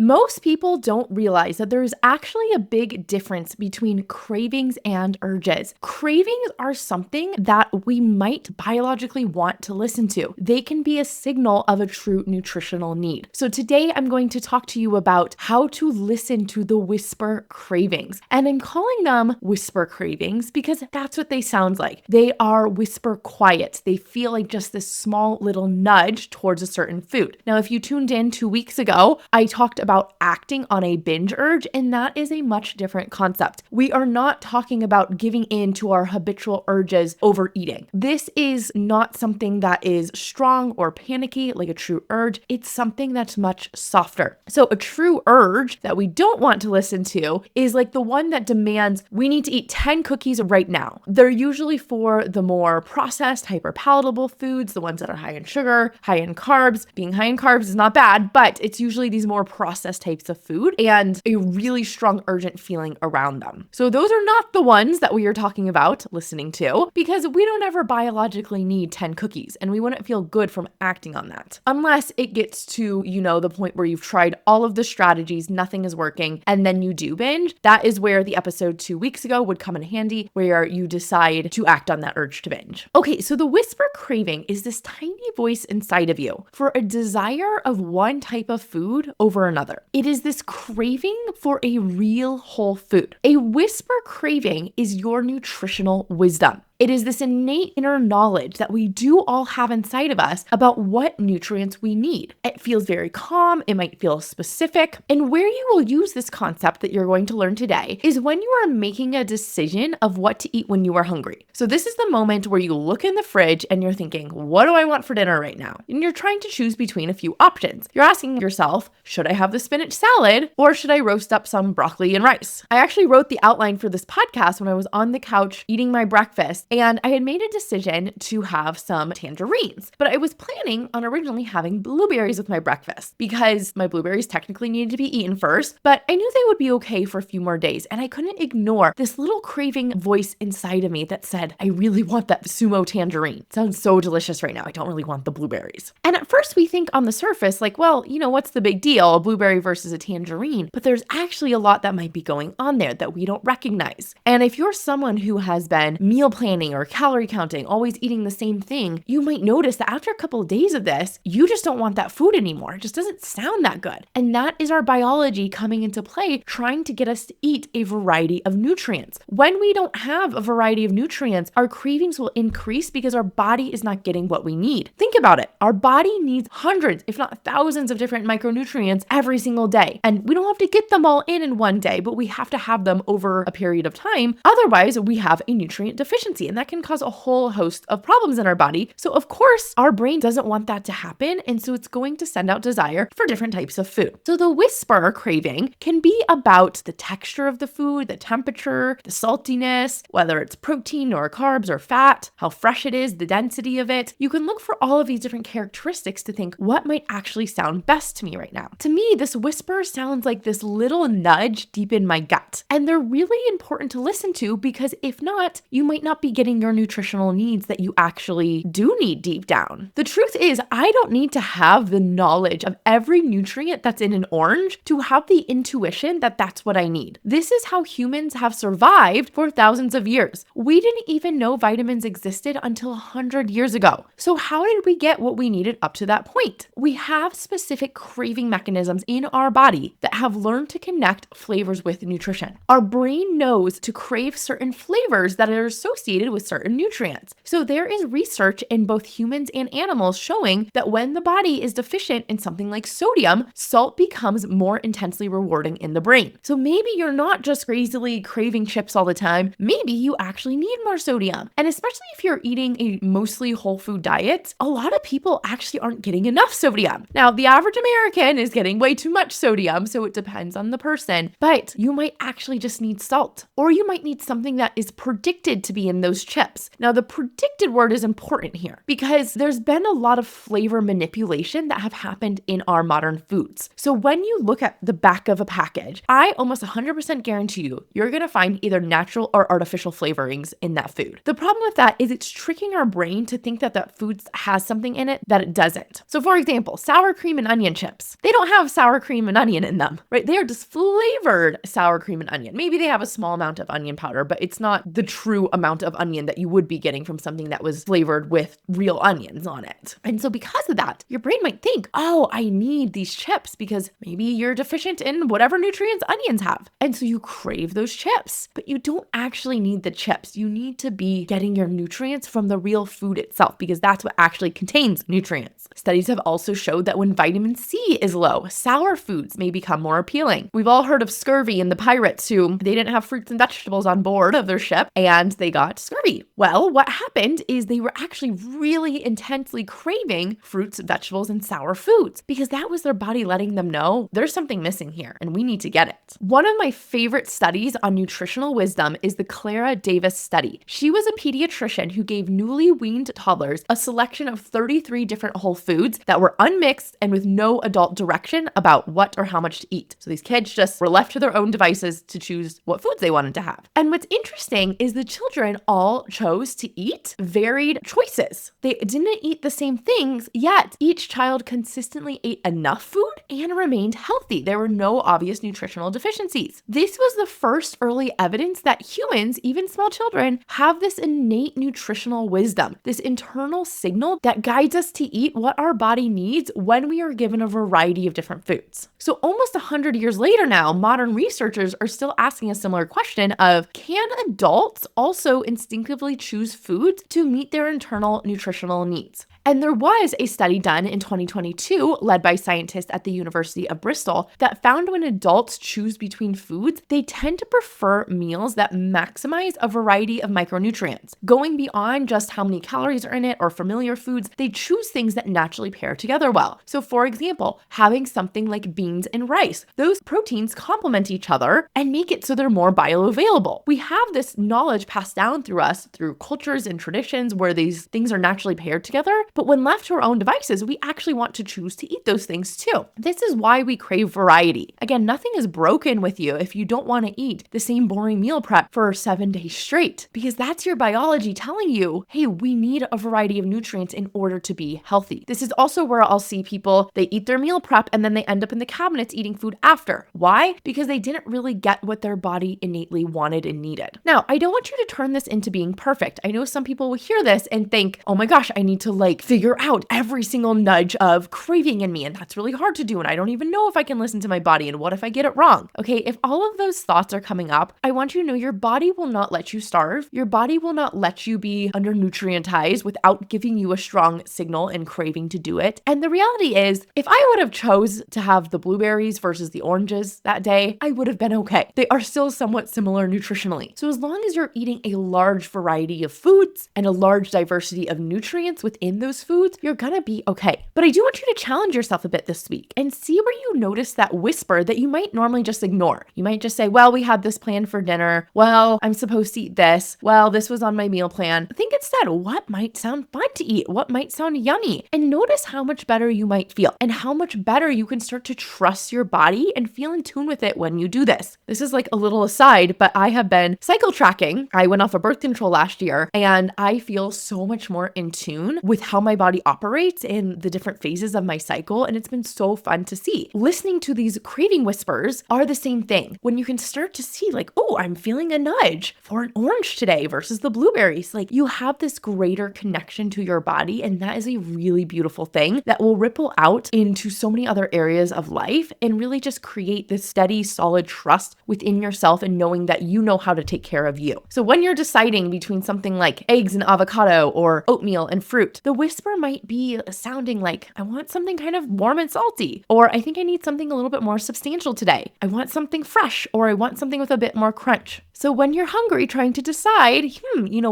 Most people don't realize that there is actually a big difference between cravings and urges. Cravings are something that we might biologically want to listen to. They can be a signal of a true nutritional need. So today I'm going to talk to you about how to listen to the whisper cravings. And I'm calling them whisper cravings because that's what they sound like. They are whisper quiet. They feel like just this small little nudge towards a certain food. Now, if you tuned in 2 weeks ago, I talked about acting on a binge urge, and that is a much different concept. We are not talking about giving in to our habitual urges overeating. This is not something that is strong or panicky like a true urge. It's something that's much softer. So a true urge that we don't want to listen to is like the one that demands we need to eat 10 cookies right now. They're usually for the more processed, hyper-palatable foods, the ones that are high in sugar, high in carbs. Being high in carbs is not bad, but it's usually these more processed types of food and a really strong urgent feeling around them. So those are not the ones that we are talking about listening to, because we don't ever biologically need 10 cookies and we wouldn't feel good from acting on that. Unless it gets to, the point where you've tried all of the strategies, nothing is working, and then you do binge. That is where the episode 2 weeks ago would come in handy, where you decide to act on that urge to binge. Okay, so the whisper craving is this tiny voice inside of you for a desire of one type of food over another. It is this craving for a real whole food. A whisper craving is your nutritional wisdom. It is this innate inner knowledge that we do all have inside of us about what nutrients we need. It feels very calm, it might feel specific, and where you will use this concept that you're going to learn today is when you are making a decision of what to eat when you are hungry. So this is the moment where you look in the fridge and you're thinking, what do I want for dinner right now? And you're trying to choose between a few options. You're asking yourself, should I have the spinach salad or should I roast up some broccoli and rice? I actually wrote the outline for this podcast when I was on the couch eating my breakfast, and I had made a decision to have some tangerines, but I was planning on originally having blueberries with my breakfast because my blueberries technically needed to be eaten first, but I knew they would be okay for a few more days, and I couldn't ignore this little craving voice inside of me that said, I really want that sumo tangerine. It sounds so delicious right now. I don't really want the blueberries. And at first we think on the surface, like, well, what's the big deal? A blueberry versus a tangerine, but there's actually a lot that might be going on there that we don't recognize. And if you're someone who has been meal planning or calorie counting, always eating the same thing, you might notice that after a couple of days of this, you just don't want that food anymore. It just doesn't sound that good. And that is our biology coming into play, trying to get us to eat a variety of nutrients. When we don't have a variety of nutrients, our cravings will increase because our body is not getting what we need. Think about it. Our body needs hundreds, if not thousands of different micronutrients every single day. And we don't have to get them all in one day, but we have to have them over a period of time. Otherwise, we have a nutrient deficiency, and that can cause a whole host of problems in our body. So of course, our brain doesn't want that to happen, and so it's going to send out desire for different types of food. So the whisper craving can be about the texture of the food, the temperature, the saltiness, whether it's protein or carbs or fat, how fresh it is, the density of it. You can look for all of these different characteristics to think what might actually sound best to me right now. To me, this whisper sounds like this little nudge deep in my gut, and they're really important to listen to because if not, you might not be getting your nutritional needs that you actually do need deep down. The truth is, I don't need to have the knowledge of every nutrient that's in an orange to have the intuition that that's what I need. This is how humans have survived for thousands of years. We didn't even know vitamins existed until 100 years ago. So how did we get what we needed up to that point? We have specific craving mechanisms in our body that have learned to connect flavors with nutrition. Our brain knows to crave certain flavors that are associated with certain nutrients. So there is research in both humans and animals showing that when the body is deficient in something like sodium, salt becomes more intensely rewarding in the brain. So maybe you're not just crazily craving chips all the time. Maybe you actually need more sodium. And especially if you're eating a mostly whole food diet, a lot of people actually aren't getting enough sodium. Now, the average American is getting way too much sodium, so it depends on the person, but you might actually just need salt, or you might need something that is predicted to be in those those chips. Now, the predicted word is important here because there's been a lot of flavor manipulation that have happened in our modern foods. So when you look at the back of a package, I almost 100% guarantee you're going to find either natural or artificial flavorings in that food. The problem with that is it's tricking our brain to think that that food has something in it that it doesn't. So for example, sour cream and onion chips, they don't have sour cream and onion in them, right? They are just flavored sour cream and onion. Maybe they have a small amount of onion powder, but it's not the true amount of onion that you would be getting from something that was flavored with real onions on it. And so because of that, your brain might think, oh, I need these chips because maybe you're deficient in whatever nutrients onions have. And so you crave those chips, but you don't actually need the chips. You need to be getting your nutrients from the real food itself because that's what actually contains nutrients. Studies have also showed that when vitamin C is low, sour foods may become more appealing. We've all heard of scurvy and the pirates who they didn't have fruits and vegetables on board of their ship and they got scurvy. Well, what happened is they were actually really intensely craving fruits, vegetables, and sour foods because that was their body letting them know there's something missing here and we need to get it. One of my favorite studies on nutritional wisdom is the Clara Davis study. She was a pediatrician who gave newly weaned toddlers a selection of 33 different whole foods that were unmixed and with no adult direction about what or how much to eat. So these kids just were left to their own devices to choose what foods they wanted to have. And what's interesting is the children all chose to eat varied choices. They didn't eat the same things, yet each child consistently ate enough food and remained healthy. There were no obvious nutritional deficiencies. This was the first early evidence that humans, even small children, have this innate nutritional wisdom, this internal signal that guides us to eat what our body needs when we are given a variety of different foods. So almost 100 years later now, modern researchers are still asking a similar question of, can adults also instinctively choose foods to meet their internal nutritional needs? And there was a study done in 2022 led by scientists at the University of Bristol that found when adults choose between foods, they tend to prefer meals that maximize a variety of micronutrients. Going beyond just how many calories are in it or familiar foods, they choose things that naturally pair together well. So for example, having something like beans and rice, those proteins complement each other and make it so they're more bioavailable. We have this knowledge passed down through us through cultures and traditions where these things are naturally paired together. But when left to our own devices, we actually want to choose to eat those things too. This is why we crave variety. Again, nothing is broken with you if you don't want to eat the same boring meal prep for 7 days straight, because that's your biology telling you, hey, we need a variety of nutrients in order to be healthy. This is also where I'll see people, they eat their meal prep and then they end up in the cabinets eating food after. Why? Because they didn't really get what their body innately wanted and needed. Now, I don't want you to turn this into being perfect. I know some people will hear this and think, oh my gosh, I need to figure out every single nudge of craving in me. And that's really hard to do. And I don't even know if I can listen to my body. And what if I get it wrong? Okay, if all of those thoughts are coming up, I want you to know your body will not let you starve. Your body will not let you be undernutrientized without giving you a strong signal and craving to do it. And the reality is, if I would have chose to have the blueberries versus the oranges that day, I would have been okay. They are still somewhat similar nutritionally. So as long as you're eating a large variety of foods and a large diversity of nutrients within those foods, you're gonna be okay. But I do want you to challenge yourself a bit this week and see where you notice that whisper that you might normally just ignore. You might just say, well, we had this plan for dinner. Well, I'm supposed to eat this. Well, this was on my meal plan. Think instead, what might sound fun to eat? What might sound yummy? And notice how much better you might feel and how much better you can start to trust your body and feel in tune with it when you do this. This is like a little aside, but I have been cycle tracking. I went off of birth control last year and I feel so much more in tune with how my body operates in the different phases of my cycle. And it's been so fun to see. Listening to these craving whispers are the same thing. When you can start to see oh, I'm feeling a nudge for an orange today versus the blueberries. You have this greater connection to your body. And that is a really beautiful thing that will ripple out into so many other areas of life and really just create this steady, solid trust within yourself and knowing that you know how to take care of you. So when you're deciding between something like eggs and avocado or oatmeal and fruit, the whisper might be sounding like, I want something kind of warm and salty, or I think I need something a little bit more substantial today. I want something fresh, or I want something with a bit more crunch. So when you're hungry, trying to decide,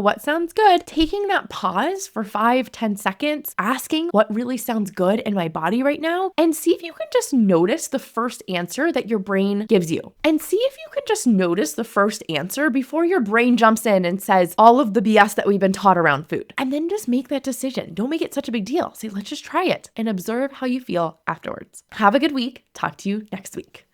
what sounds good, taking that pause for 5-10 seconds, asking what really sounds good in my body right now, and see if you can just notice the first answer that your brain gives you. And see if you can just notice the first answer before your brain jumps in and says all of the BS that we've been taught around food. And then just make that decision. Don't make it such a big deal. Say, let's just try it and observe how you feel afterwards. Have a good week. Talk to you next week.